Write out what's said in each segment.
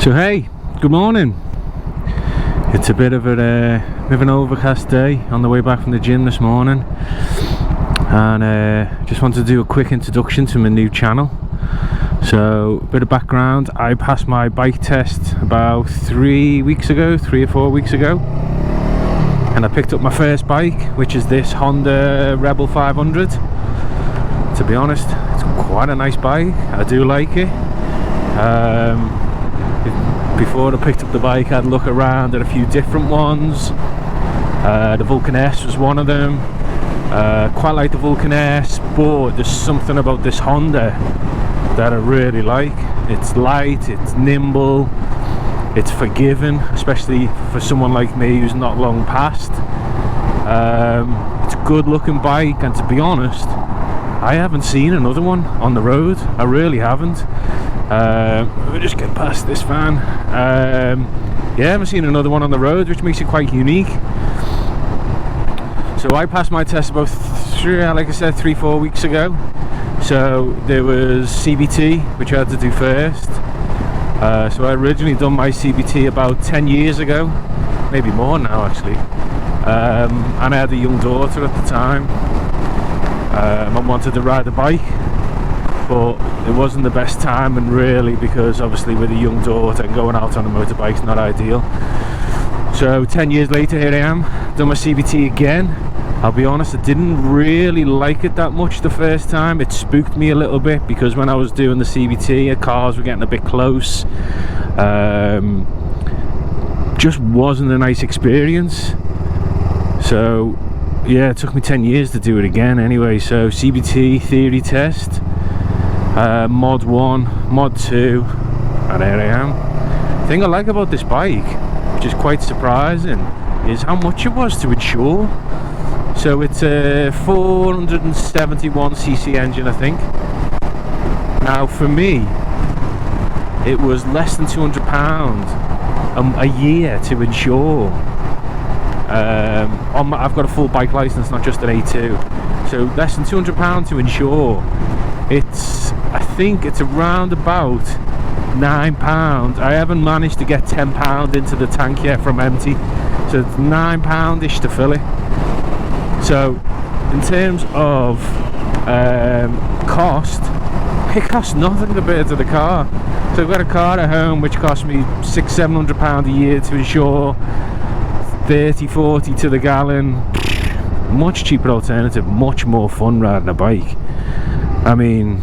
So hey, good morning. It's a bit of an overcast day on the way back from the gym this morning, and just wanted to do a quick introduction to my new channel. So, a bit of background: I passed my bike test about 3 or 4 weeks ago, and I picked up my first bike, which is this Honda Revel 500. To be honest, it's quite a nice bike. I do like it. Before I picked up the bike, I'd look around at a few different ones. The Vulcan S was one of them. Quite like the Vulcan S, but there's something about this Honda that I really like. It's light, it's nimble, it's forgiving, especially for someone like me who's not long past. It's a good looking bike, and to be honest, I haven't seen another one on the road. I really haven't. Let me just get past this van. Yeah, I haven't seen another one on the road, which makes it quite unique. So I passed my test about 3-4 weeks ago. So there was CBT, which I had to do first. So I originally done my CBT about 10 years ago, maybe more now actually. And I had a young daughter at the time. I wanted to ride a bike, but it wasn't the best time, and really, because obviously with a young daughter and going out on a motorbike is not ideal. So 10 years later, here I am, done my CBT again. I'll be honest, I didn't really like it that much the first time. It spooked me a little bit, because when I was doing the CBT, cars were getting a bit close. Just wasn't a nice experience. So yeah, it took me 10 years to do it again anyway. So CBT theory test, mod 1, mod 2, and there I am. The thing I like about this bike, which is quite surprising, is how much it was to insure. So it's a 471cc engine, I think. Now for me, it was less than £200 a year to insure. I've got a full bike license, not just an A2, so less than £200 to insure. I think it's around about £9. I haven't managed to get £10 into the tank yet from empty, so it's £9-ish to fill it. So in terms of cost, it costs nothing compared to the car. So I've got a car at home which costs me £600-700 a year to insure, 30-40 to the gallon. Much cheaper alternative, much more fun riding a bike. I mean,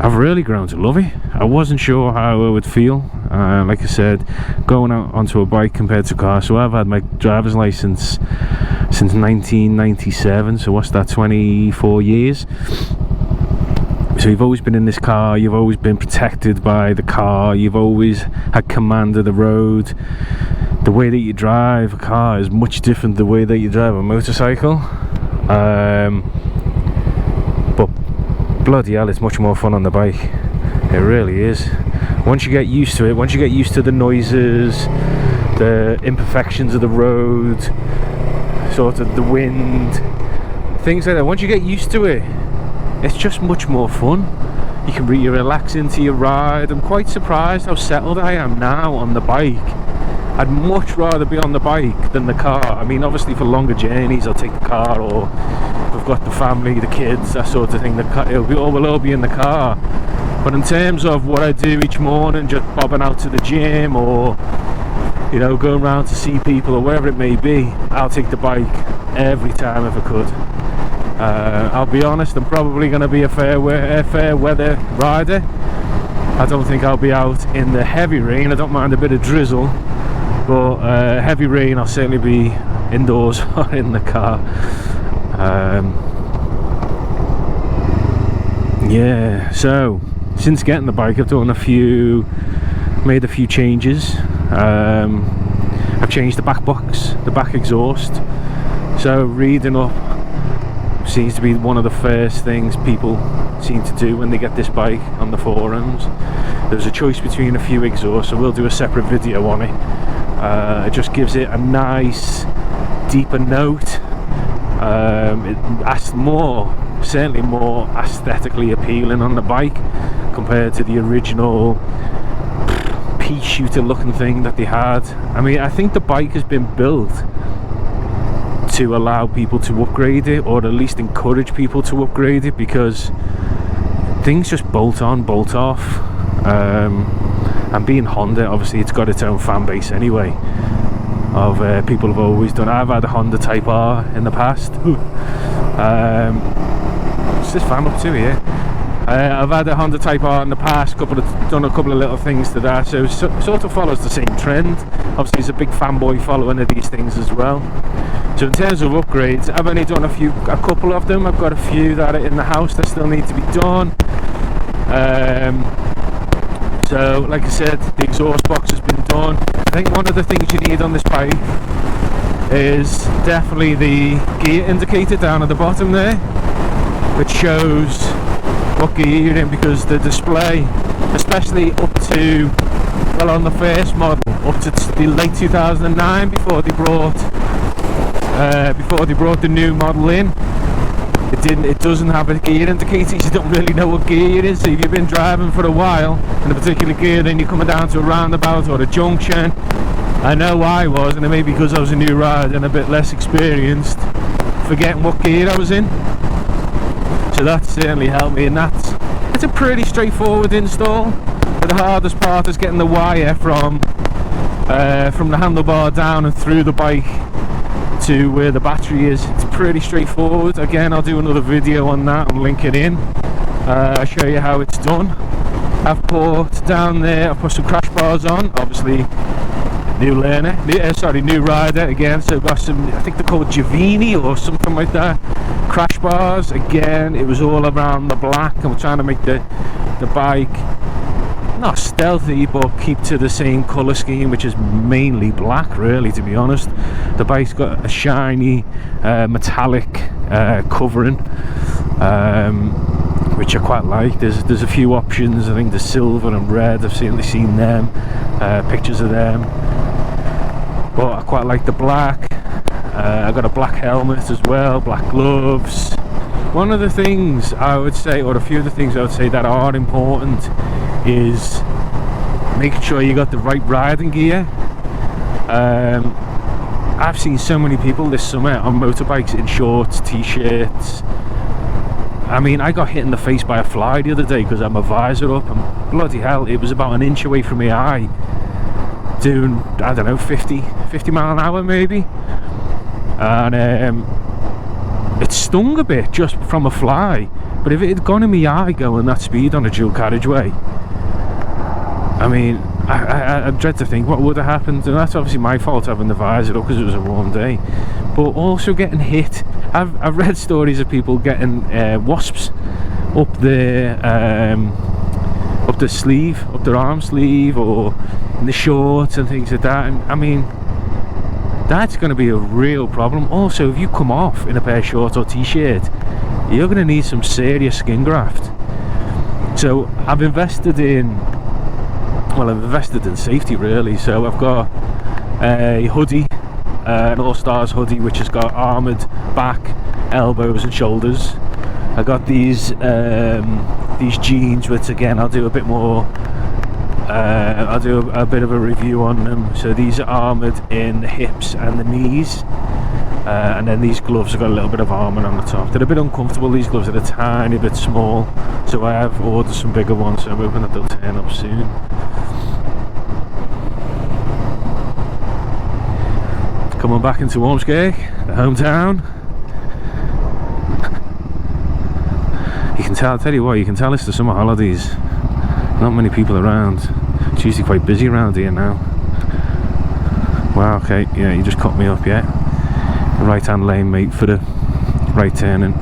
I've really grown to love it. I wasn't sure how I would feel, like I said, going out onto a bike compared to a car. So I've had my driver's license since 1997, so what's that, 24 years. So you've always been in this car, you've always been protected by the car, you've always had command of the road. The way that you drive a car is much different than the way that you drive a motorcycle. But bloody hell, it's much more fun on the bike. It really is. Once you get used to it, once you get used to the noises, the imperfections of the road, sort of the wind, things like that, once you get used to it, it's just much more fun. You can really relax into your ride. I'm quite surprised how settled I am now on the bike. I'd much rather be on the bike than the car. I mean, obviously for longer journeys I'll take the car, or if I've got the family, the kids, that sort of thing, we'll all be in the car. But in terms of what I do each morning, just bobbing out to the gym, or you know, going around to see people, or wherever it may be, I'll take the bike every time if I could. I'll be honest, I'm probably going to be a fair weather rider. I don't think I'll be out in the heavy rain. I don't mind a bit of drizzle, but heavy rain I'll certainly be indoors or in the car. Yeah, so since getting the bike, I've done made a few changes. I've changed the back box, the back exhaust. So reading up seems to be one of the first things people seem to do when they get this bike on the forums. There's a choice between a few exhausts, so we'll do a separate video on it. It just gives it a nice deeper note. It's certainly more aesthetically appealing on the bike compared to the original pea shooter looking thing that they had. I mean, I think the bike has been built to allow people to upgrade it, or at least encourage people to upgrade it, because things just bolt on, bolt off. And being Honda, obviously it's got its own fan base anyway, of people have always done. I've had a Honda Type R in the past. What's this fan up to here? I've had a Honda Type R in the past, done a couple of little things to that, so it sort of follows the same trend. Obviously there's a big fanboy following of these things as well. So in terms of upgrades, I've only done a couple of them. I've got a few that are in the house that still need to be done. So like I said, the exhaust box has been done. I think one of the things you need on this bike is definitely the gear indicator down at the bottom there, which shows what gear you're in, because the display, especially up to, well, on the first model, up to the late 2009, before they brought the new model in, it doesn't have a gear indicator. You don't really know what gear it is. So if you've been driving for a while in a particular gear, then you're coming down to a roundabout or a junction. I know I was, and it may be because I was a new rider and a bit less experienced, forgetting what gear I was in. So that certainly helped me, and it's a pretty straightforward install. But the hardest part is getting the wire from the handlebar down and through the bike to where the battery is. It's pretty straightforward. Again, I'll do another video on that and link it in. I'll show you how it's done. I've put down there, I've put some crash bars on, obviously new rider again, so I've got some, I think they're called Giovini or something like that, crash bars. Again, it was all around the black. I'm trying to make the bike not stealthy, but keep to the same colour scheme, which is mainly black, really, to be honest. The bike's got a shiny metallic covering, which I quite like. There's a few options. I think the silver and red, I've certainly seen them, pictures of them, but I quite like the black. I got a black helmet as well, black gloves. One of the things I would say, or a few of the things I would say that are important, is making sure you got the right riding gear. I've seen so many people this summer on motorbikes in shorts, t-shirts. I mean, I got hit in the face by a fly the other day because I had my visor up, and bloody hell, it was about an inch away from my eye, doing, I don't know, 50 mile an hour maybe, and it stung a bit just from a fly. But if it had gone in my eye going that speed on a dual carriageway, I mean, I dread to think what would have happened. And that's obviously my fault having the visor up because it was a warm day, but also getting hit. I've read stories of people getting wasps up their sleeve, up their arm sleeve, or in the shorts and things like that. And I mean, that's going to be a real problem. Also, if you come off in a pair of shorts or t-shirt, you're going to need some serious skin graft. So I've invested in safety, really. So I've got a hoodie, an All-Stars hoodie, which has got armoured back, elbows and shoulders. I got these jeans, which again I'll do a bit more, I'll do a bit of a review on them. So these are armoured in the hips and the knees, and then these gloves have got a little bit of armour on the top. They're a bit uncomfortable, these gloves are a tiny bit small, so I have ordered some bigger ones, so I'm hoping that they'll turn up soon. Coming back into Ormskirk, the hometown. You can tell, I'll tell you what, you can tell it's the summer holidays. Not many people around. It's usually quite busy around here now. Wow, okay, yeah, you just cut me up, yeah. Right hand lane, mate, for the right turning.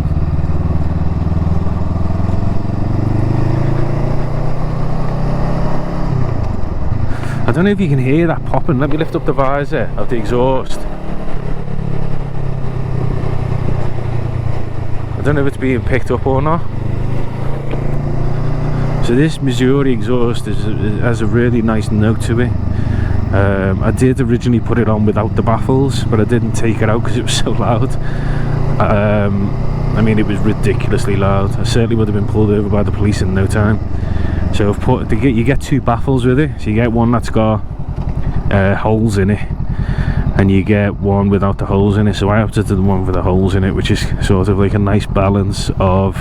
I don't know if you can hear that popping. Let me lift up the visor of the exhaust. I don't know if it's being picked up or not. So this Missouri exhaust has a really nice note to it. I did originally put it on without the baffles, but I didn't take it out because it was so loud. I mean, it was ridiculously loud. I certainly would have been pulled over by the police in no time. So you get two baffles with it. So you get one that's got holes in it, and you get one without the holes in it. So I opted to the one with the holes in it, which is sort of like a nice balance of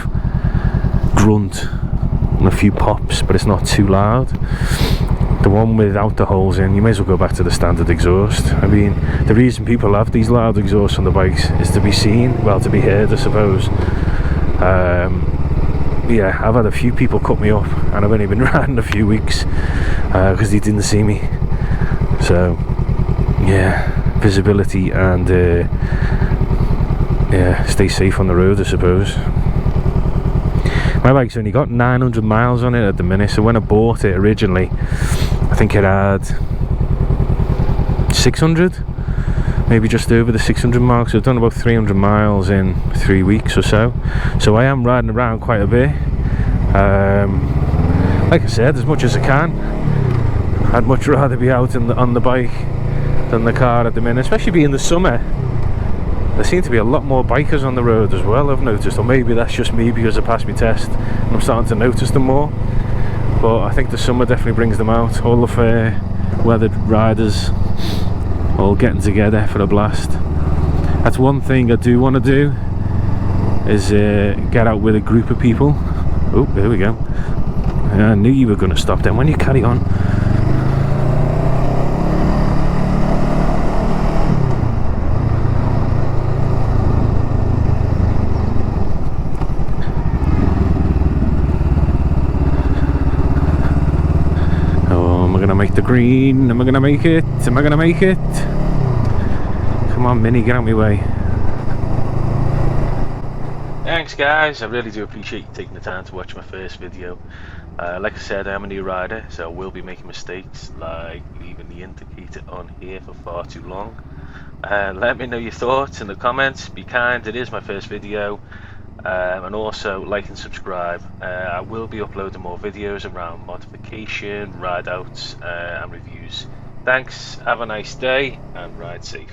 grunt and a few pops, but it's not too loud. The one without the holes in, you may as well go back to the standard exhaust. I mean, the reason people have these loud exhausts on the bikes is to be seen, well, to be heard, I suppose. Yeah, I've had a few people cut me up, and I've only been riding a few weeks because they didn't see me. So yeah, visibility and yeah, stay safe on the road, I suppose. My bike's only got 900 miles on it at the minute, so when I bought it originally, I think it had 600, maybe just over the 600 mark. So I've done about 300 miles in 3 weeks or so. So I am riding around quite a bit. Like I said, as much as I can. I'd much rather be out on the bike than the car at the minute, especially being the summer. There seem to be a lot more bikers on the road as well, I've noticed, or maybe that's just me because I passed my test and I'm starting to notice them more. But I think the summer definitely brings them out. All the fair weathered riders all getting together for a blast. That's one thing I do want to do, is get out with a group of people. Oh, there we go. I knew you were going to stop then. When you carry on. Make the green. Am I gonna make it? Am I gonna make it? Come on, Mini, get out of my way. Thanks guys, I really do appreciate you taking the time to watch my first video. Like I said, I am a new rider, so I will be making mistakes, like leaving the indicator on here for far too long. Let me know your thoughts in the comments. Be kind, it is my first video. And also like and subscribe. I will be uploading more videos around modification, ride outs and reviews. Thanks, have a nice day and ride safe.